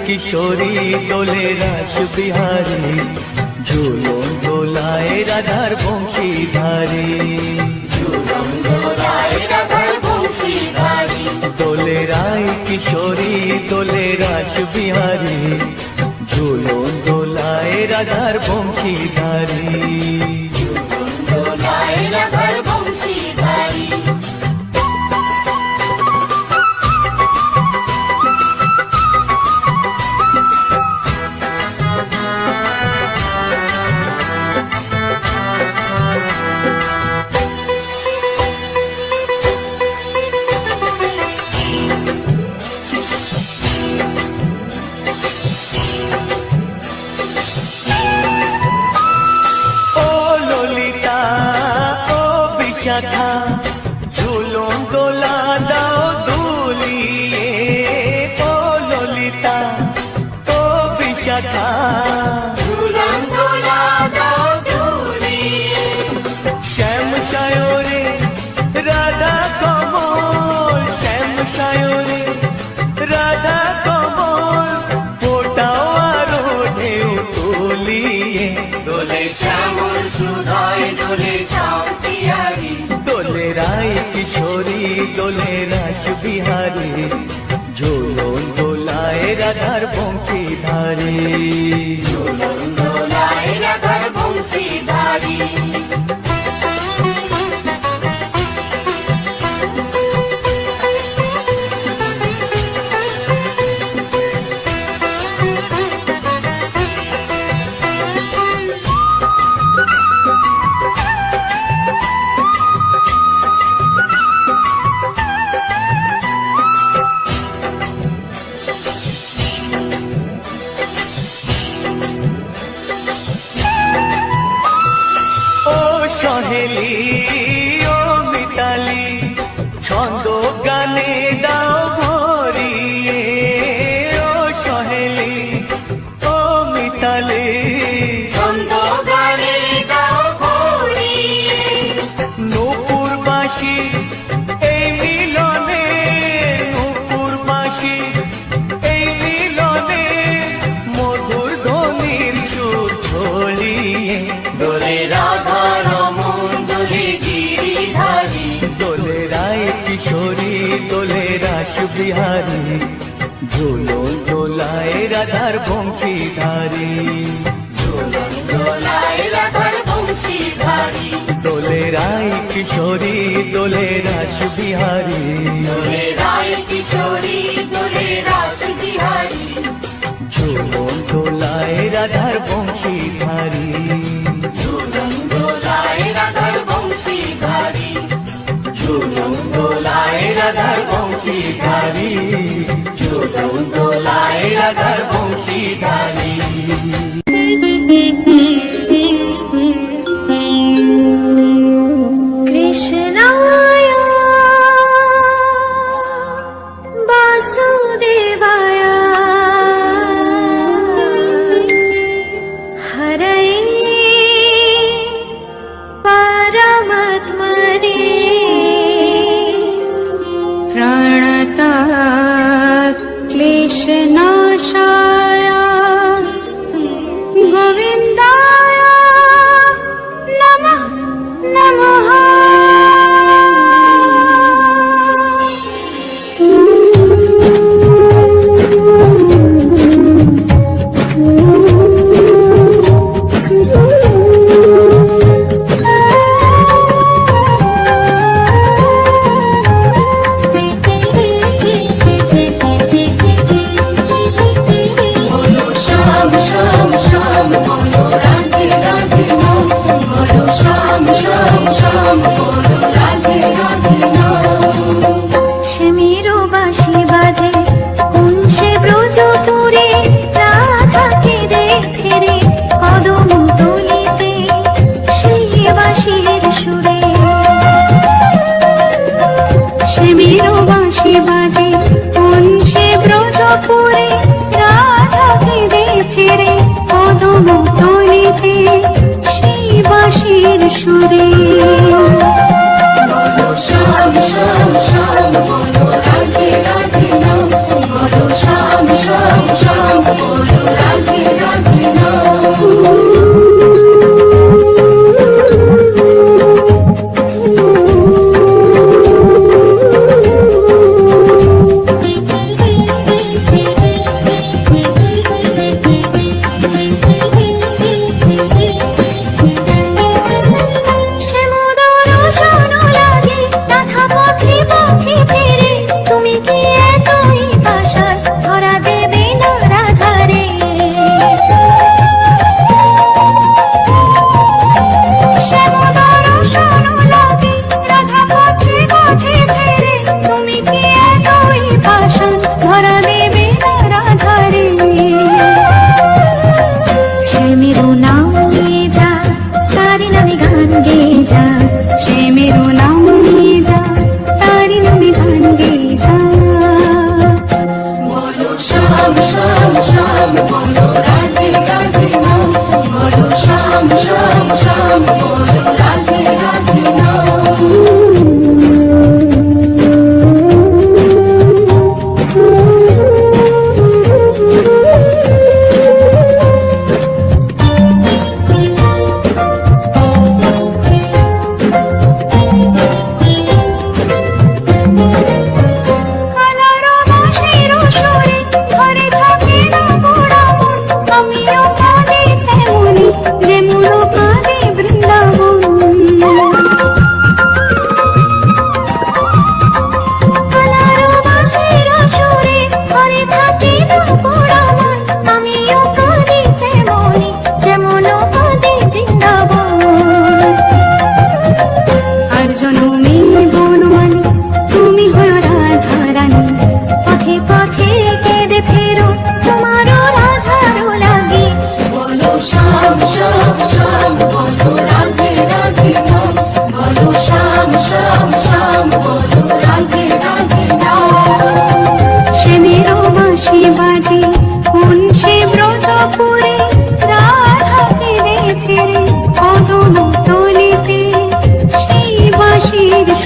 কিশোরী দোলে রাস বিহারী, ঝুলন দোলায় রাধার বংশীধারী। দোলে রায় কিশোরী দোলে রাস বিহারী, ঝুলন দোলায় রাধার বংশীধারী। ঝুলন দোলা দাও দুলিয়ে, ও ললিতা ও বিশাখা। শ্যাম সায়রে রাধা কমল, শ্যাম সায়রে রাধা কমল, ফোটাও আরো ঢেউ তুলিয়ে। দোলে শ্যামল সুধায় দোলে শান্তিয়ারি, দোলে রায় কিশোরী দোলে রাস বিহারী, ঝুলন দোলায় রাধার বংশীধারী। ঝুলন দোলায় রাধার বংশীধারী। সহেলি ও মিতালি, ছন্দ গানে দাও ভরিয়ে, ও সহেলি ও মিতালি, ছন্দ গানে দাও ভরিয়ে। নূপুর বাঁশি এই মিলনে, নূপুর বাঁশি এই মিলনে, মধুর ধ্বনির সুর ছড়িয়ে। দোলে রাধা রমন দোলে গিরিধারী, দোলে রায় কিশোরী দোলে রাস বিহারী, ঝুলন দোলায় রাধার বংশীধারী। ঝুলন দোলায় রাধার বংশীধারী। দোলে রায় কিশোরী দোলে রাস বিহারী, দোলে রায় কিশোরী দোলে রাস বিহারী, ঝুলন দোলায় রাধার বংশীধারী। ঝুলন দোলায় রাধার বংশীধারী। ঝুলন দোলায় রাধার বংশীধারী। ঝুলন দোলায় রাধার বংশীধারী। কৃষ্ণায় বাসুদেবায় হরয়ে পরমাত্মনে প্রণতা ক্লেশনাশায়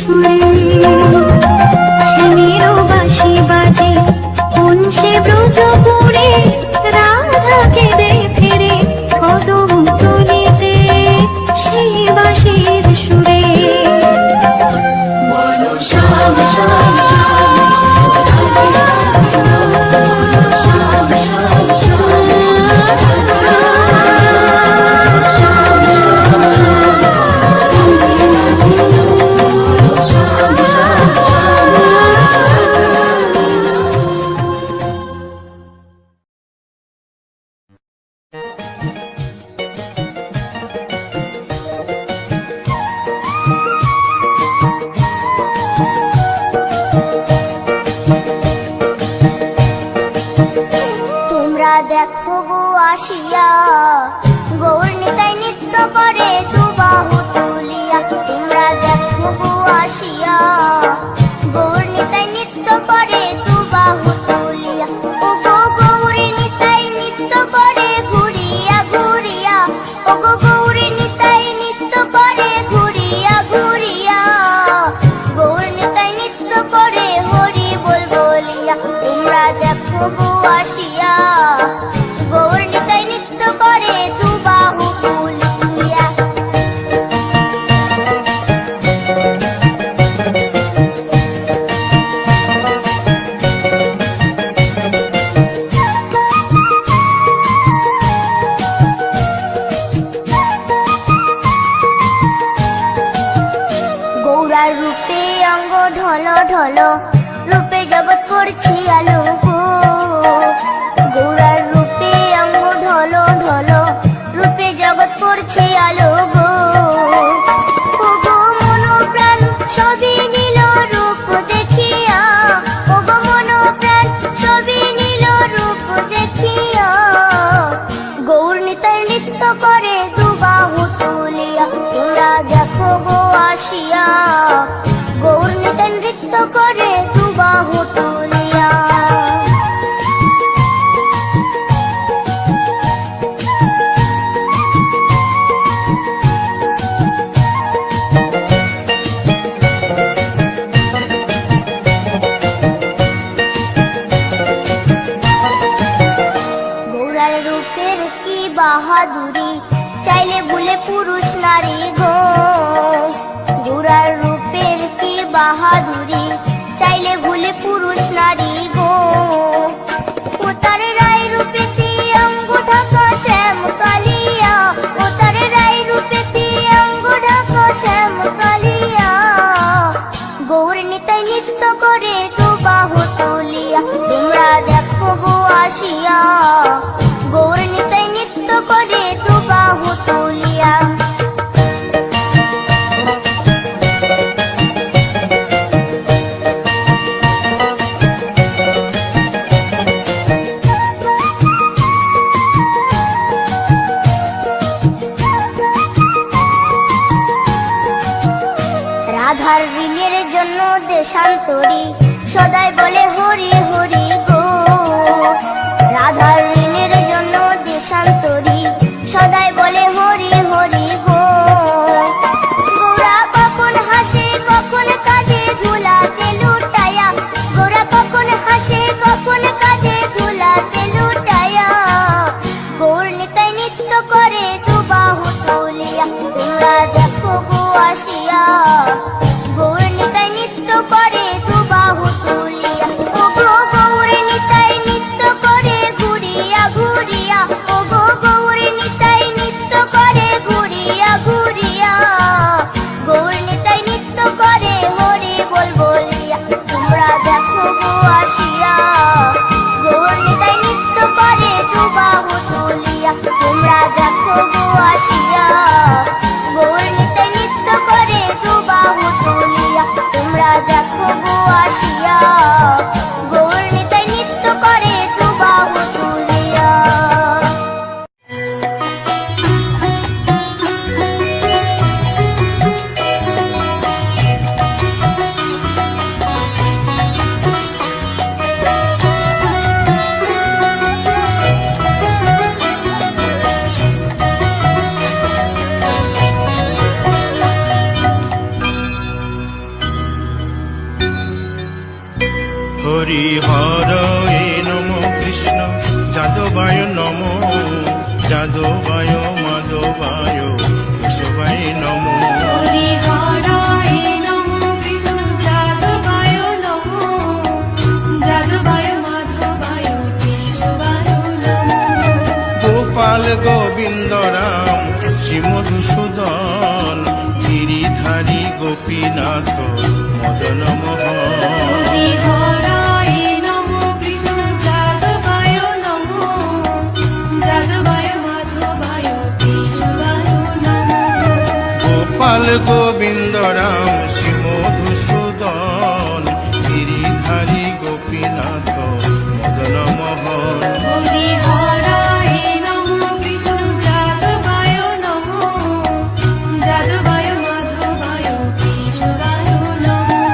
সুরে শ্যামেরও বাঁশি বাজে কোন সে ব্রজপুরে রাধাকে দে ফিরে কদম তলিতে সেই বাঁশির সুরে বলো শ্যাম শ্যাম শ্যাম তোমরা দেখো গো আসিয়া গৌর নিতাই নৃত্য করে দুবাহু তুলিয়া তোমরা দেখো গো আসিয়া গৌর নিতাই নৃত্য করে দুবাহু তুলিয়া ও গো গৌরী নিতাই নৃত্য করে ঘুরিয়া ঘুরিয়া ও গো গৌরী নিতাই নৃত্য করে ঘুরিয়া ঘুরিয়া গৌর নিতাই নৃত্য করে হরি বল বলিয়া তোমরা দেখো গো আসিয়া গৌর নিতাই নৃত্য করে দুবাহু তুলিয়া গৌরার রূপে অঙ্গ ঢল ঢল রূপে জগৎ করছি আলো গো গৌরার রূপে অঙ্গ ঢল ঢল রূপে জগৎ করছি আলো গো ও গো মন প্রাণ সবই নীল রূপ দেখিয়া ও গো মন প্রাণ সবই নীল রূপ দেখিয়া গৌর নিতাই নৃত্য করে দুবাহু তুলিয়া তোমরা দেখো গো আসিয়া গৌর নিতাই নৃত্য করে দুবাহু তুলিয়া গৌরার রূপের কি বাহাদুরি চাইলে ভুলে পুরুষ নারী গো গৌরার রূপের কি বাহাদুরি চাইলে ভুলে পুরুষ নারী গো ও তার রায় রূপেতে অঙ্গ ঢাকা শ্যাম কালিয়া ও তার রায় রূপেতে অঙ্গ ঢাকা শ্যাম কালিয়া গৌর নিতাই নৃত্য করে দুবাহু তুলিয়া তোমরা দেখো গো আসিয়া গৌর নিতাই নৃত্য করে দুবাহু তুলিয়া রাধার ঋণের জন্য দেশান্তরী সদাই বলে হরি হরি গো রাধার ঋণের জন্য দেশান্তরী সদাই বলে হরি হরি গো গোরা কখন হাসে কখন কাঁদে ধুলাতে লুটায়া গোরা কখন হাসে কখন কাঁদে ধুলাতে লুটায়া গৌর নিতাই নৃত্য করে দুবাহু তুলিয়া তোমরা দেখো গো আসিয়া গৌর নিতাই নৃত্য করে দুবাহু তুলিয়া ও গো গৌর নিতাই নৃত্য করে ঘুরিয়া ঘুরিয়া ও গো গৌর নিতাই নৃত্য করে ঘুরিয়া ঘুরিয়া হরি হরয়ে নম কৃষ্ণ যাদবায় নম যাদবায় মাধবায় কেশবায় নম হরি হরায় নমঃ কৃষ্ণ যাদবায় নমঃ যাদবায় মাধবায় কেশবায় নমঃ গোপাল গোবিন্দ রাম শ্রী মধুসূদন গিরিধারী গোপীনাথ মদন মোহন হরি হরায় নমঃ কৃষ্ণ যাদবায় নমঃ যাদবায় মাধবায় কেশবায় নমঃ গোপাল গোবিন্দ রাম শ্রী মধুসূদন গিরিধারী গোপীনাথ মদন মোহন হরি হরায় নমঃ কৃষ্ণ যাদবায় নমঃ যাদবায় মাধবায় কেশবায় নমঃ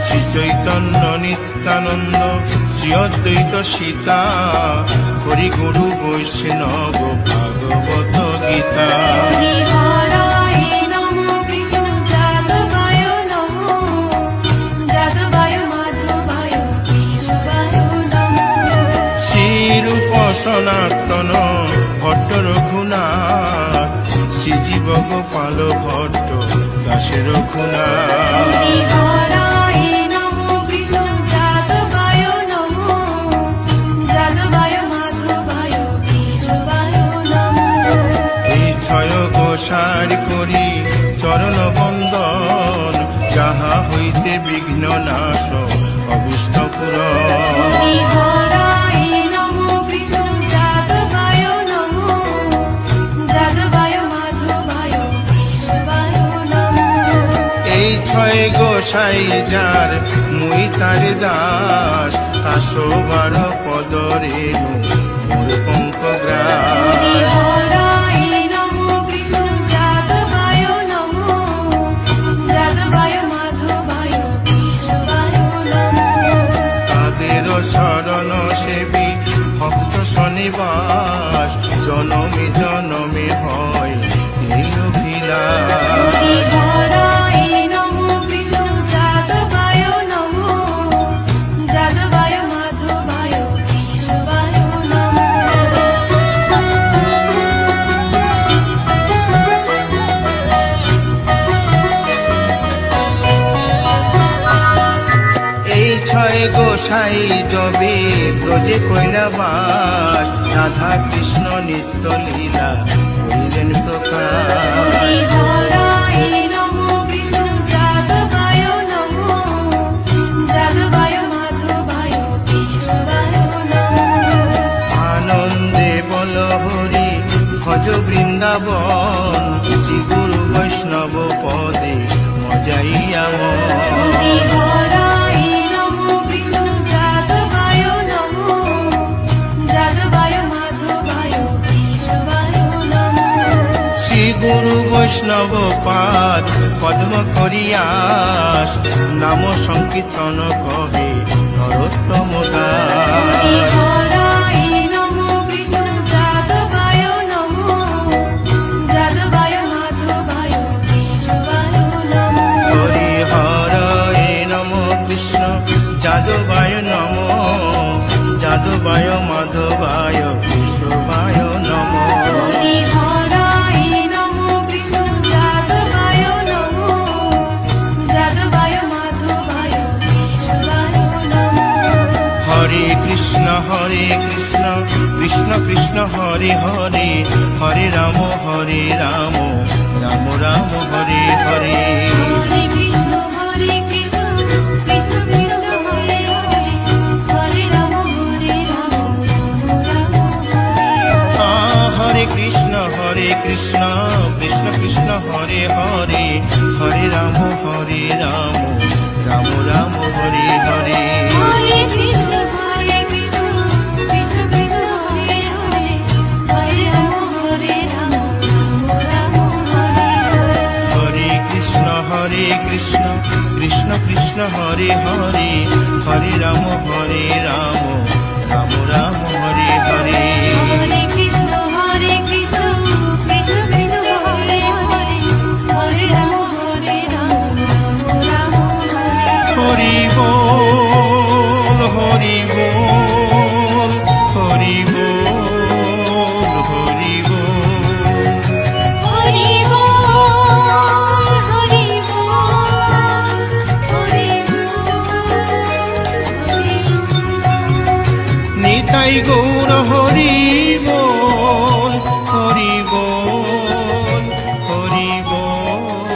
শ্রী চৈতন্য নিত্যানন্দ শ্রী অদ্বৈত সীতা হরি গুরু বৈষ্ণব ভাগবত গীতা হরি হরায় নমঃ কৃষ্ণ যাদবায় নমঃ যাদবায় মাধবায় কেশবায় নমঃ শ্রীরূপ সনাতন ভট্ট রঘুনাথ শ্রীজীব গোপাল ভট্ট দাসে রঘুনাথ হরি হরায় নমঃ কৃষ্ণ যাদবায় নমঃ যাদবায় মাধবায় কেশবায় নমঃ এই ছয় গোসার করি চরণ বন্দন যাহা হইতে বিঘ্ন নাশ অবিষ্ট পুরন হরি হরায় নমঃ কৃষ্ণ যাদবায় নমঃ যাদবায় মাধবায় কেশবায় নমঃ এই ছয় গোসাই যার মুই তার দাস 112 পদরে মোর পঙ্ক হরি গ্রাস হরায় নমঃ কৃষ্ণ যাদবায় নমঃ যাদবায় মাধবায় কেশবায় নমঃ তাদের শরণ সেবী ভক্ত শনিবাস জনমে জনমে হয় এই অভিলাষ হরি হরায় নমঃ কৃষ্ণ যাদবায় নমঃ যাদবায় মাধবায় কেশবায় নমঃ এই ছয় গোসাই যবে ব্রজে কৈলাবাস রাধা কৃষ্ণ নিত্য লীলা করিলেন প্রকাশ হরি হরায় নমঃ কৃষ্ণ যাদবায় নমঃ যাদবায় মাধবায় কেশবায় নমঃ আনন্দে বল হরি ভজ বৃন্দাবন শ্রী গুরু বৈষ্ণব পদে মজাইয়া হরি হরায় নমঃ কৃষ্ণ যাদবায় নমঃ যাদবায় মাধবায় কেশবায় নমঃ শ্রী গুরু বৈষ্ণব পাদ পদ্ম করিয়াস নাম সংকীর্তন কহে নরোত্তম হরি দাস হরায় নমঃ কৃষ্ণ যাদবায় নমঃ যাদবায় মাধবায় কেশবায় নমঃ হরি হরয়ে নম কৃষ্ণ যাদবায় নম যাদবায় মাধবায় কেশবায় নম হরি হরায় নমঃ কৃষ্ণ যাদবায় নমঃ যাদবায় মাধবায় কেশবায় নমঃ হরে কৃষ্ণ কৃষ্ণ কৃষ্ণ হরে হরে হরে রাম রাম রাম হরে হরে হরে কৃষ্ণ কৃষ্ণ কৃষ্ণ হরে হরে হরে রাম রাম হরে হরে হরে কৃষ্ণ কৃষ্ণ কৃষ্ণ হরে হরে হরে রাম রাম রাম হরে হরে হরে কৃষ্ণ কৃষ্ণ কৃষ্ণ হরে হরে হরে রাম রাম হরে হরে হরে কৃষ্ণ কৃষ্ণ কৃষ্ণ হরে হরে হরে রাম রাম রাম হরে হরে হরে কৃষ্ণ কৃষ্ণ কৃষ্ণ হরে হরে হরে রাম রাম হরে হরি বল গাই গৌর হরি বল, হরি বল, হরি বল,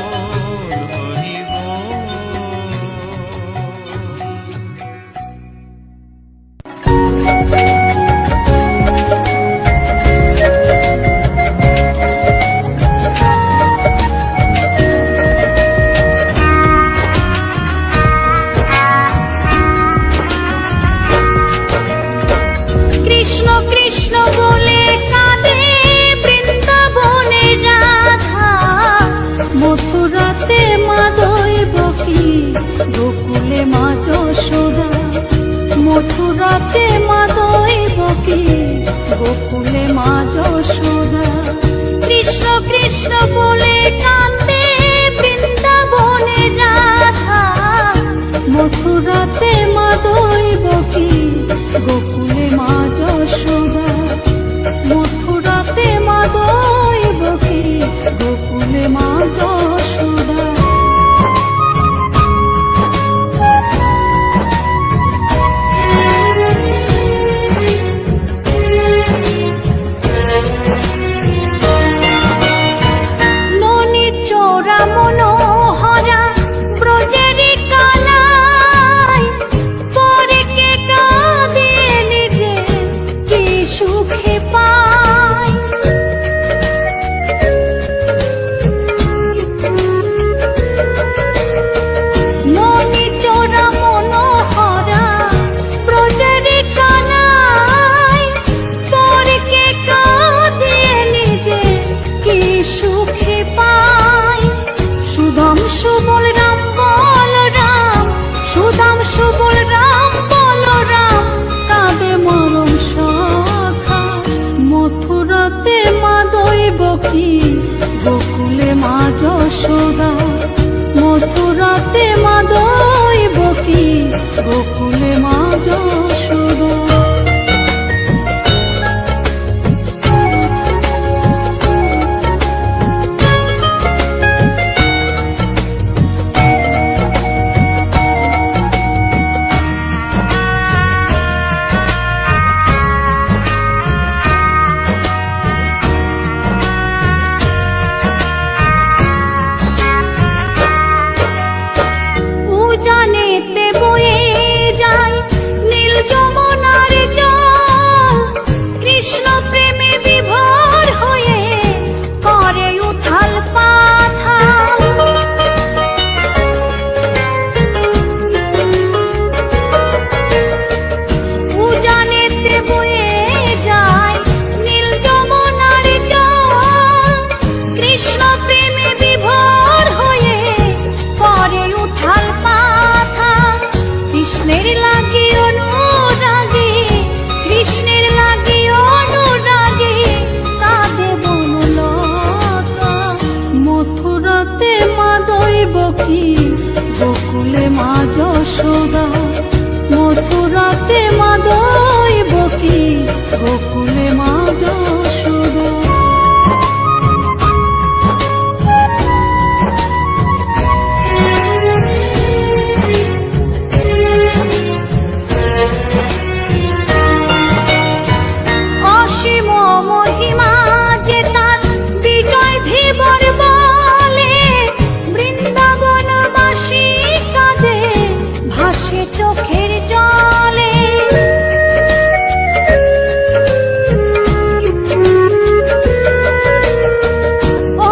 হরি কৃষ্ণ কৃষ্ণ বলে কাঁদে বৃন্দাবনে রাধা, মথুরাতে মা দৈবকী, গোকুলে মা যশোদা। মথুরাতে মা দৈবকী, গোকুলে মা যশোদা। কৃষ্ণ কৃষ্ণ বলে কাঁদে বৃন্দাবনে রাধা, মথুরাতে মা দৈবকী, গোকুলে মা যশোদা। মথুরাতে মা দৈবকী, গোকুলে মা যশোদা। ননি চোরা মনোহরা ব্রজেরি কানাই, পরে কে কাঁদিয়ে নিজে কি সুখে পায়। ননি চোরা মনোহরা ব্রজেরি কানাই, পরে কে কাঁদিয়ে নিজে কি সুখে পায়। সুদাম সুবল রাম বল রাম, সুদাম সুবল রাম বল রাম, কাঁদে মরম সখা। মথুরাতে মা দৈবকী, গোকুলে মা যশোদা। মথুরাতে মা দৈবকী, গোকুলে মা যশোদা। উজানেতে বয়ে যায় নীল যমুনার জল, কৃষ্ণ প্রেমে বিভোর হয়ে করে উথাল পাথাল। উজানেতে বয়ে যায় নীল যমুনার জল, কৃষ্ণ প্রেমে বিভোর হয়ে করে উথাল পাথাল। কৃষ্ণের লাগি অনুরাগী, কৃষ্ণের লাগি অনুরাগী, কাঁদে বনলতা। মথুরাতে মা দৈবকী, গোকুলে মা যশোদা। মথুরাতে মা দৈবকী, গোকুলে মা যশোদা। অসীম মহিমা যে তার বিজয় ধীবর বলে, বৃন্দাবনবাসী কাঁদে ভাসে চোখের জলে।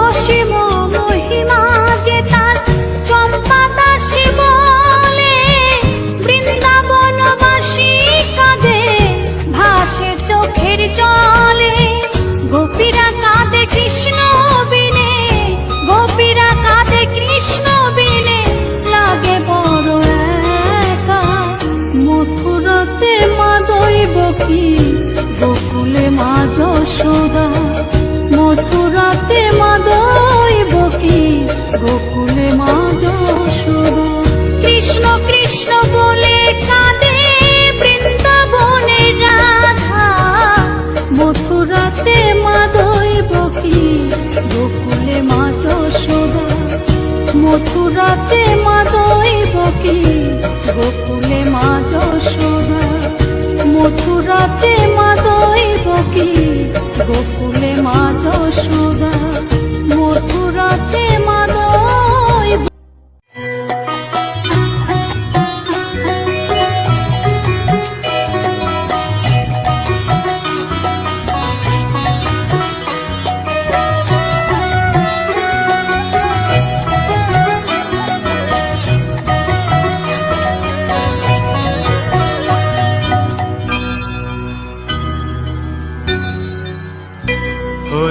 অসীম মহিমা যে তার চম্পা দাসী বলে, বৃন্দাবনবাসী কাঁদে ভাসে চোখের জলে। গোপীরা কাঁদে কৃষ্ণ বিনে, গোপীরা কাঁদে কৃষ্ণ বিনে, লাগে বড় একা। মথুরাতে মা দৈবকী, গোকুলে মা যশোদা। মথুরাতে মা দৈবকী, গোকুলে মা যশোদা। কৃষ্ণ কৃষ্ণ বলে কাঁদে বৃন্দাবনে রাধা, মথুরাতে মা দৈবকী, গোকুলে মা যশোদা। মথুরাতে মা দৈবকী, গোকুলে মা যশোদা। মথুরাতে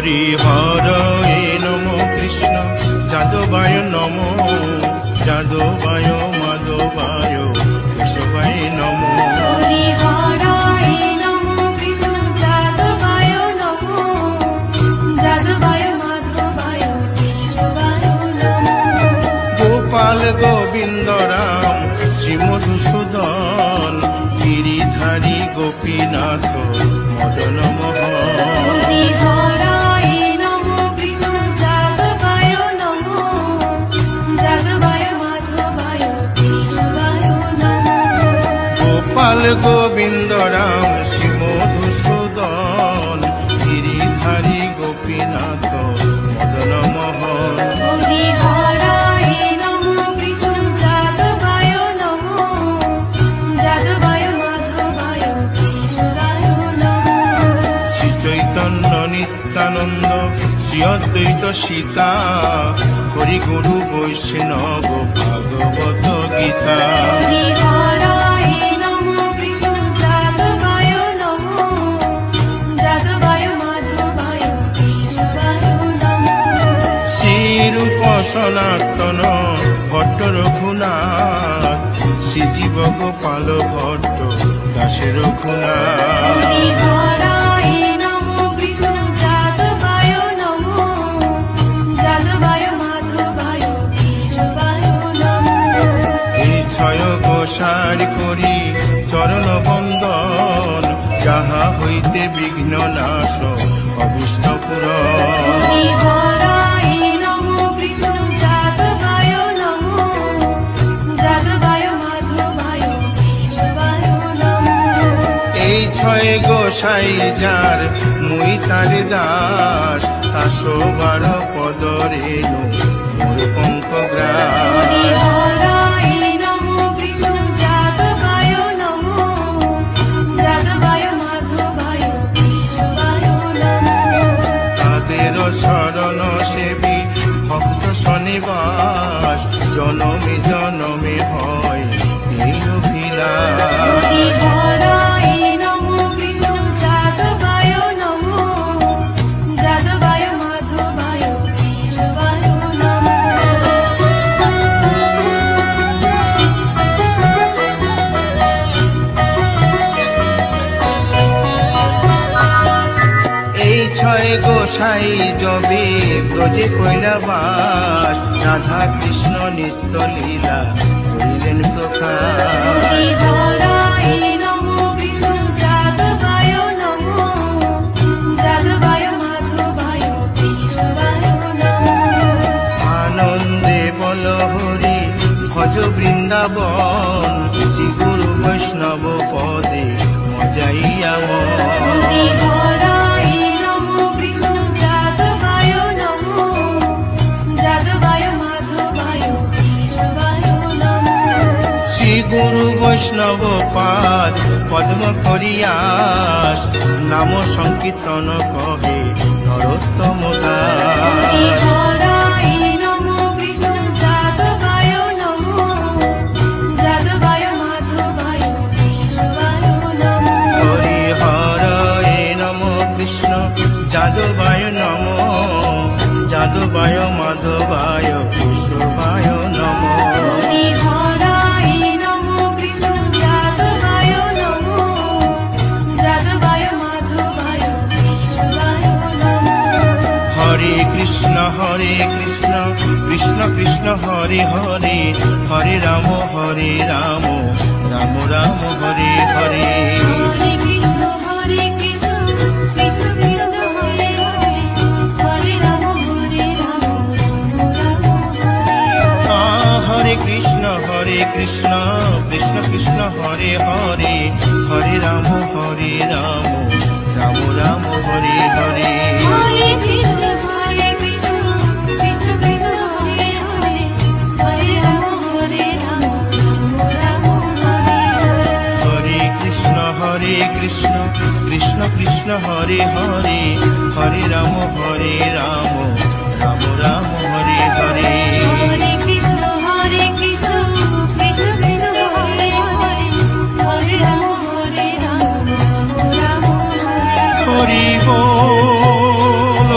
হরি হরয়ে নম কৃষ্ণ যাদবায় নম যাদবায় মাধবায় কেশবায় নম হরি হরায় নমো কৃষ্ণ যাদবায় নমো যাদবায় মাধবায় কেশবায় নমো গোপাল গোবিন্দ রাম শ্রী মধুসূদন গিরিধারী গোপীনাথ মদন মোহন হরি হরায় নমো কৃষ্ণ যাদবায় নমো যাদবায় মাধবায় কেশবায় নমো গোপাল গোবিন্দ রাম শ্রী মধুসূদন গিরিধারী গোপীনাথ মদন মোহন হরি হরায় নমো কৃষ্ণ যাদবায় নমো যাদবায় মাধবায় কেশবায় নমো শ্রী চৈতন্য নিত্যানন্দ শ্রী অদ্বৈত সীতা হরি গুরু বৈষ্ণব ভাগবত গীতা হরি হরায় নমো কৃষ্ণ যাদবায় নমো যাদবায় মাধবায় কেশবায় নমো শ্রীরূপ সনাতন ভট্ট রঘুনাথ শ্রীজীব গোপাল ভট্ট দাসে রঘুনাথ হরি হরায় নমো কৃষ্ণ যাদবায় নমো যাদবায় মাধবায় কেশবায় নমো এই ছয় গোসার করি চরণ বন্দন যাহা হইতে বিঘ্ন নাশ অবিষ্ট পুরন হরি হরায় নমো কৃষ্ণ যাদবায় নমো যাদবায় মাধবায় কেশবায় নমো এই ছয় গোসাই যার মুই তার দাস তাসবার পদরে মোর পঙ্ক হরি গ্রাস হরায় নমো কৃষ্ণ যাদবায় নমো যাদবায় মাধবায় কেশবায় নমো তাদের শরণ সেবী ভক্ত শনিবাস জনমে জনমে হয় এই অভিলাষ হরি হরায় নমো কৃষ্ণ যাদবায় নমো যাদবায় মাধবায় কেশবায় নমো এই ছয় গোসাই জবে ব্রজে কৈলাবাস রাধা কৃষ্ণ নিত্য লীলা করিলেন প্রকাশ হরি হরায় নমো কৃষ্ণ যাদবায় নমো যাদবায় মাধবায় কেশবায় নমো আনন্দে বল হরি ভজ বৃন্দাবন শ্রী গুরু বৈষ্ণব পদে মজাইয়া হরি হরায় নমো কৃষ্ণ যাদবায় নমো যাদবায় মাধবায় কেশবায় নমো শ্রী গুরু বৈষ্ণব পাদ পদ্ম করিয়াস নাম সংকীর্তন কহে নরোত্তম দাস হরি হরায় নমো কৃষ্ণ যাদবায় নমো যাদবায় মাধবায় কেশবায় নমো হরি হরয়ে নম কৃষ্ণ যাদবায় নম যাদবায় মাধবায় কেশবায় নম হরি হরায় নমো কৃষ্ণ যাদবায় নমো যাদবায় মাধবায় কেশবায় নমো হরে কৃষ্ণ কৃষ্ণ কৃষ্ণ হরে হরে হরে রাম রাম রাম হরে হরে হরে কৃষ্ণ কৃষ্ণ কৃষ্ণ হরে হরে হরে রাম রাম হরে হরে কৃষ্ণ কৃষ্ণ কৃষ্ণ হরে হরে হরে রাম রাম রাম হরে হরে হরে কৃষ্ণ কৃষ্ণ কৃষ্ণ হরে হরে হরে রাম রাম হরে হরে হরে কৃষ্ণ কৃষ্ণ কৃষ্ণ হরে হরে হরে রাম রাম রাম হরে হরে হরে কৃষ্ণ কৃষ্ণ কৃষ্ণ হরে হরে হরে রাম রাম রাম হরে হরে হরি বল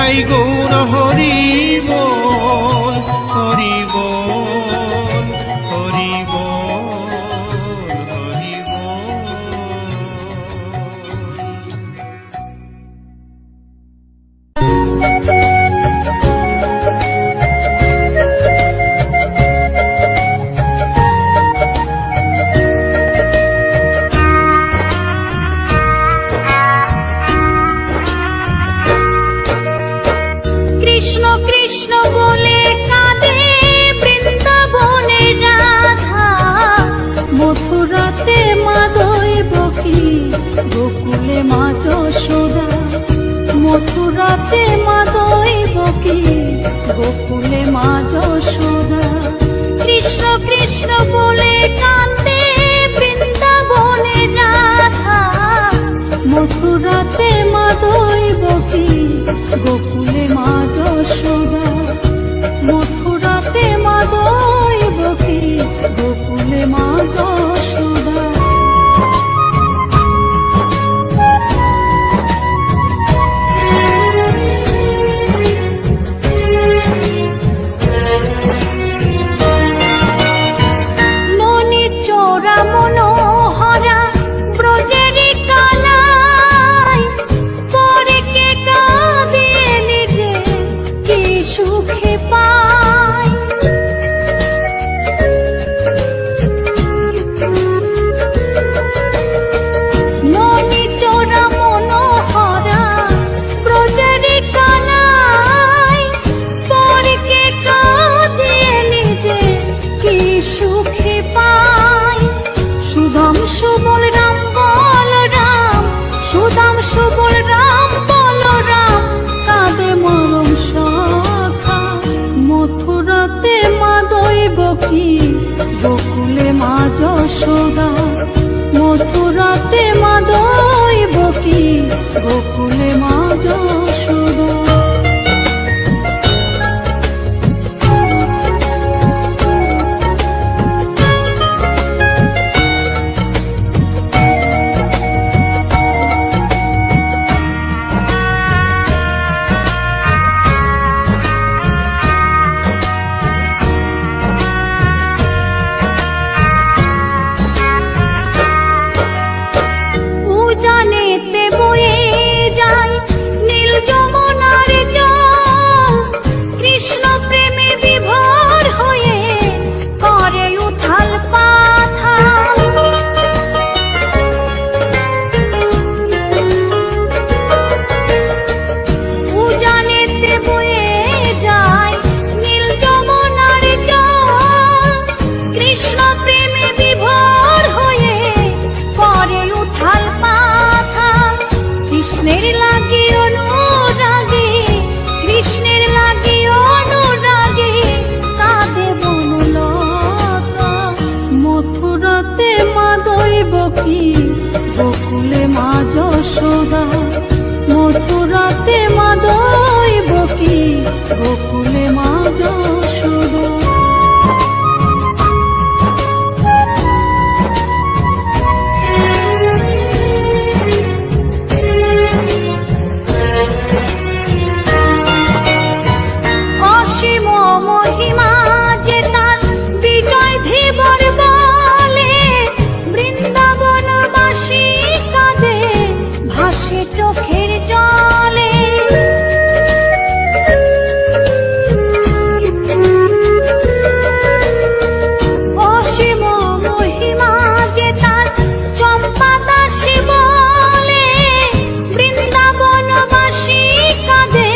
গাই গৌর হরি বল, হরি বল, হরি বল, হরি কৃষ্ণ কৃষ্ণ বলে কাঁদে বৃন্দাবনে রাধা, মথুরাতে মা দৈবকী, গোকুলে মা যশোদা। মথুরাতে মা দৈবকী, গোকুলে মা যশোদা। কৃষ্ণ কৃষ্ণ বলে কাঁদে বৃন্দাবনে রাধা, মথুরাতে মা দৈবকী, গোকুলে মা যশোদা। মথুরাতে মা দৈবকী, গোকুলে মা যশোদা। ননি চোরা মনোহরা ব্রজেরি কানাই, পরে কে কাঁদিয়ে নিজে কি সুখে পায়। ননি চোরা মনোহরা ব্রজেরি কানাই, পরে কে কাঁদিয়ে নিজে কি সুখে পায়। সুদাম সুবল রাম বলরাম, সুদাম সুবল রাম বলরাম, কাঁদে মরম সখা। মথুরাতে মা দৈবকী, গোকুলে মা যশোদা। মথুরাতে মা দৈবকী, গোকুলে মা যশোদা। উজানেতে বয়ে যায় নীল যমুনার জল, কৃষ্ণ প্রেমে বিভোর হয়ে করে উথাল পাথাল। উজানেতে বয়ে যায় নীল যমুনার জল, কৃষ্ণ প্রেমে বিভোর হয়ে করে উথাল পাথাল। কৃষ্ণের লাগি অনুরাগী, কৃষ্ণের লাগি অনুরাগী, কাঁদে বনলতা। মথুরাতে মা দৈবকী, গোকুলে মা যশোদা। মথুরাতে মা দৈবকী, গোকুলে মা যশোদা। অসীম মহিমা যে তার বিজয় ধীবর বলে, বৃন্দাবনবাসী কাঁদে ভাসে চোখের জলে। অসীম মহিমা যে তার চম্পা দাসী বলে, বৃন্দাবনবাসী কাঁদে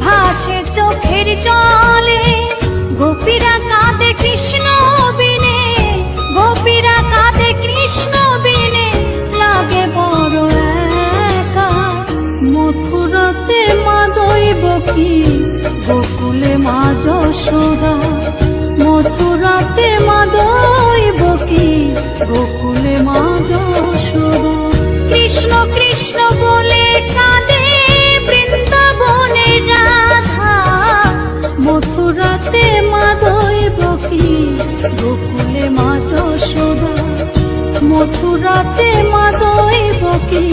ভাসে চোখের জলে। গোপীরা কাঁদে কৃষ্ণ বিনে, গোপীরা কাঁদে কৃষ্ণ বিনে, লাগে বড় একা। মথুরাতে মা দৈবকী, গোকুলে মা যশোদা। মথুরাতে মা দৈবকী, গোকুলে মা যশোদা। কৃষ্ণ কৃষ্ণ বলে কাঁদে বৃন্দাবনে রাধা, মথুরাতে মা দৈবকী, গোকুলে মা যশোদা। মথুরাতে মা দৈবকী,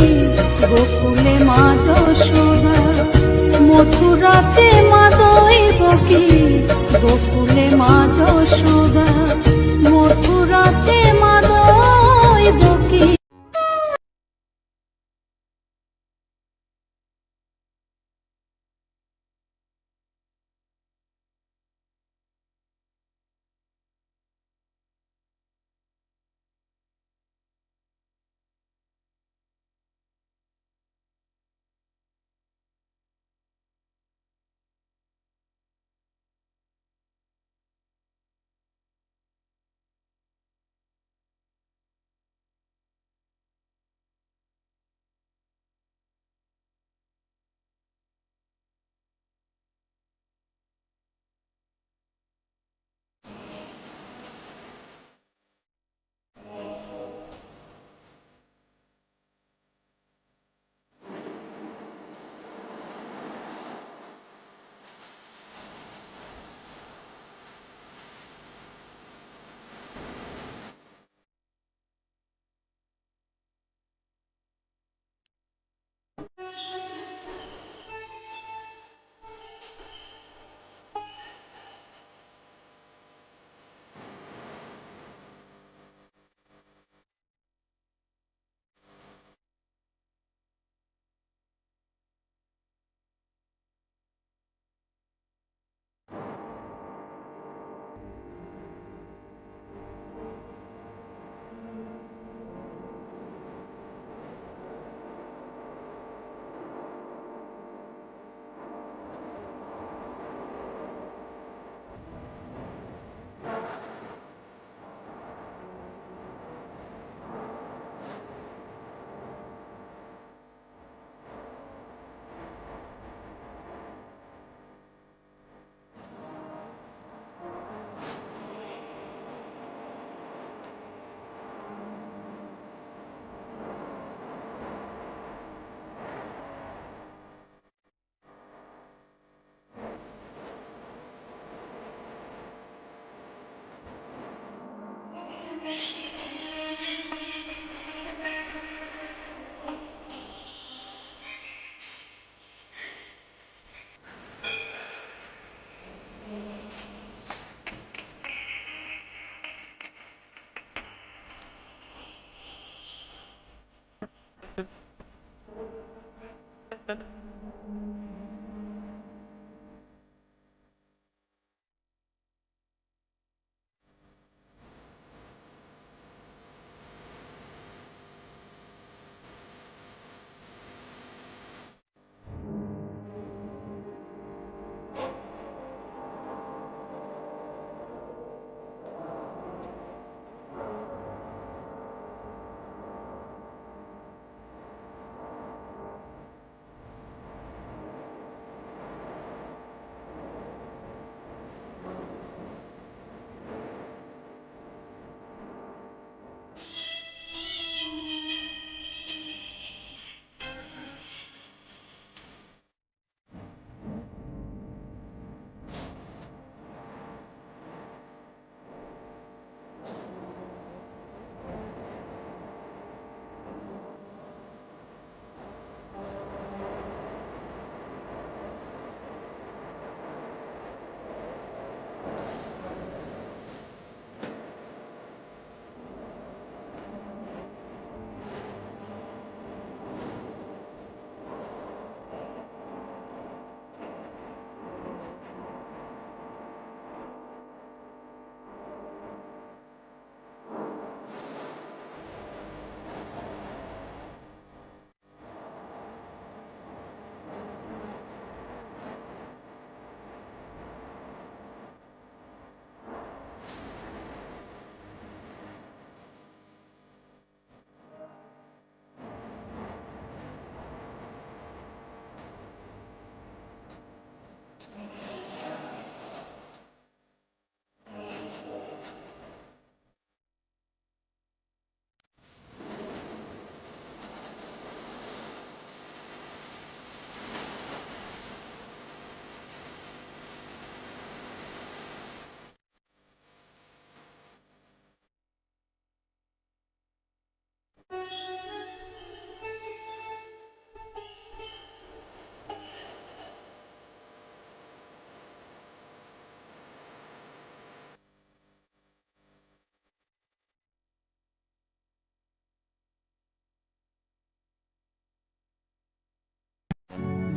গোকুলে মা যশোদা। মথুরাতে মা দৈবকী, গোকুলে মা যশোদা, মথুরাতে মা দৈবকী।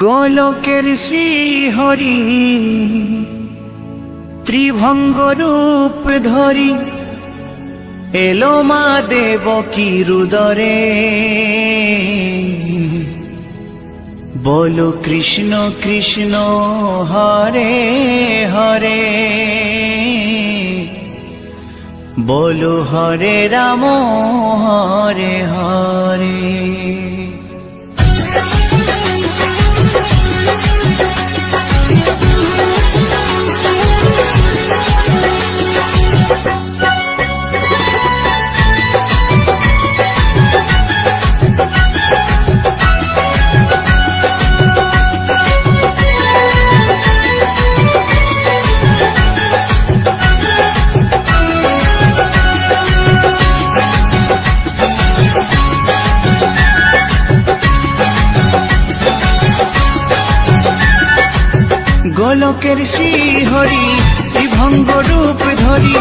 গোলকের শ্রীহরি ত্রিভঙ্গ রূপ ধরি এলো মা দেবকী রুদরে। বলো কৃষ্ণ কৃষ্ণ হরে হরে, বলো হরে রাম হরে হরে। গোলকের শ্রীহরি ত্রিভঙ্গ রূপ ধরি,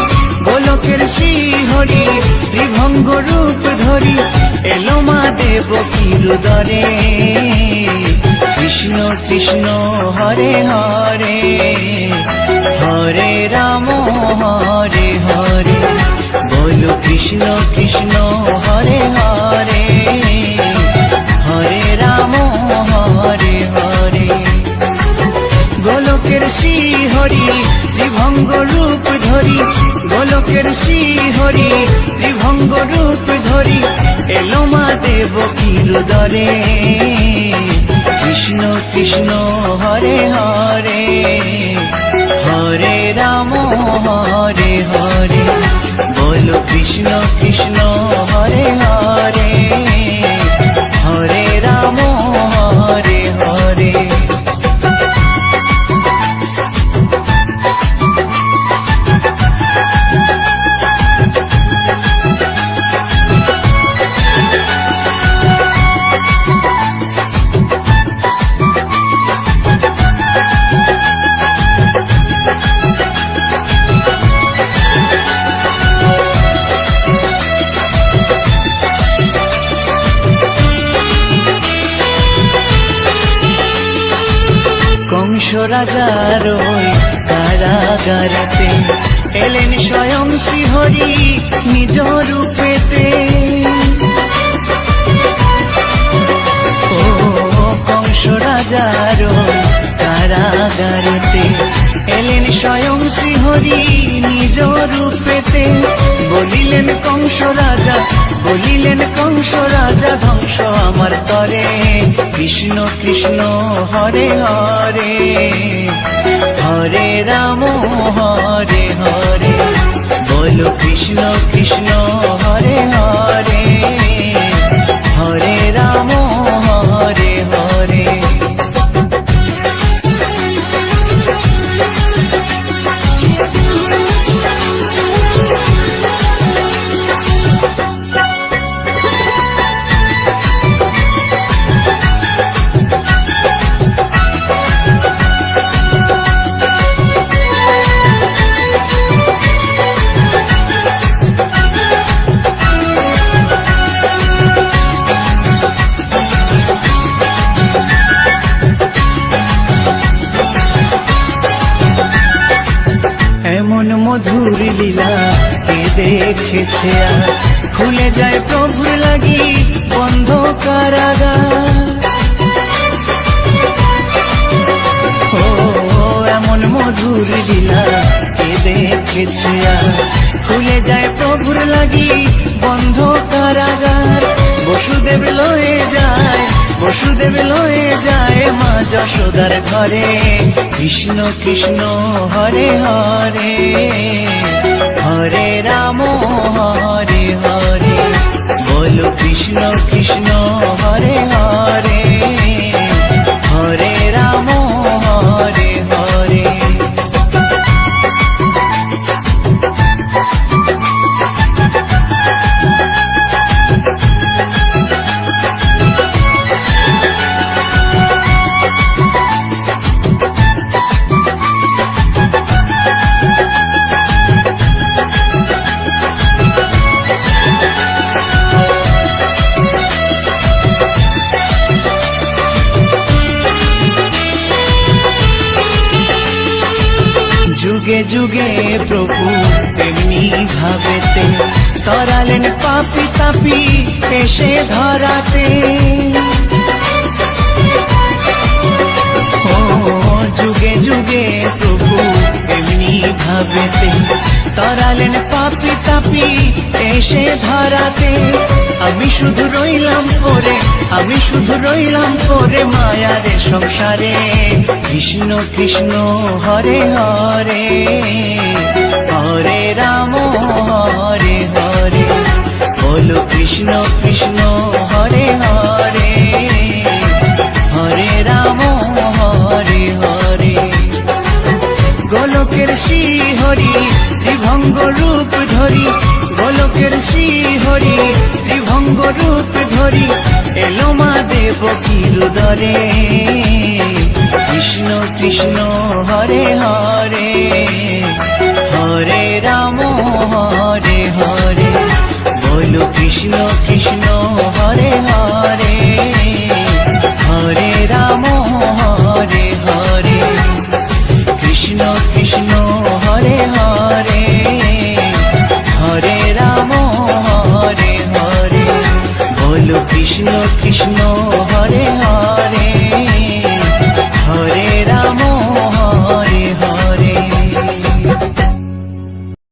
গোলকের শ্রীহরি ত্রিভঙ্গ রূপ ধরি এলো মা দেবকী রুদরে। কৃষ্ণ কৃষ্ণ হরে হরে, হরে রাম হরে হরে। বলো কৃষ্ণ কৃষ্ণ হরে হরে, হরে রাম হরে হরে। গোলকের শ্রীহরি ত্রিভঙ্গ রূপ ধরি, গোলকের শ্রীহরি ত্রিভঙ্গ রূপ ধরি এলো মা দেবকী রুদরে। কৃষ্ণ কৃষ্ণ হরে হরে, হরে রাম হরে হরে। বলো কৃষ্ণ কৃষ্ণ হরে হরে, হরে রাম হরে হরে। কংস রাজার ওই কারাগারেতে এলেন স্বয়ং শ্রীহরি নিজ রূপেতে। ও কংস রাজার ওই কারাগারেতে এলেন স্বয়ং শ্রীহরি নিজ রূপেতে। বলিলেন কংস রাজা, বলিলেন কংস রাজা ধ্বংস আমার তরে। কৃষ্ণ কৃষ্ণ হরে হরে, হরে রাম হরে হরে। বলো কৃষ্ণ কৃষ্ণ হরে হরে, হরে রাম হরে হরে। এমন মধুর লীলা কে দেখেছে আর, খুলে যায় প্রভুর লাগি বন্ধ কারাগার। ও এমন মধুর লীলা কে দেখেছে আর, খুলে যায় প্রভুর লাগি বন্ধ কারাগার। বসুদেব লয়ে যায়, বসুদেব লয়ে যায় মা যশোদার ঘরে। কৃষ্ণ কৃষ্ণ হরে হরে, হরে রাম হরে হরে। বলো কৃষ্ণ কৃষ্ণ হরে হরে, হরে রাম হরে হরে। যুগে যুগে প্রভু তেমনি ভাবেতে তরালেন পাপি তাপি এসে ধরাতে। ও যুগে যুগে প্রভু এমনি ভাবেতে তরালেন পাপি তাপি এসে ধরাতে। আমি শুধু রইলাম পরে, আমি শুধু রইলাম পরে মায়ারে সংসারে। কৃষ্ণ কৃষ্ণ হরে হরে, হরে রাম হরে হরে, বলো কৃষ্ণ কৃষ্ণ হরে হরে, হরে রাম হরে হরে। গোলকের শ্রী হরি ত্রিভঙ্গ রূপ ধরি, গোলকের শ্রী হরি ত্রিভঙ্গ রূপ ধরি, এলো মা দেবকীর উদরে। কৃষ্ণ কৃষ্ণ হরে হরে, হরে রাম হরে হরে, বলো কৃষ্ণ কৃষ্ণ হরে হরে, হরে রাম হরে হরে। কৃষ্ণ কৃষ্ণ হরে হরে, হরে রাম হরে হরে, বলো কৃষ্ণ কৃষ্ণ হরে হরে।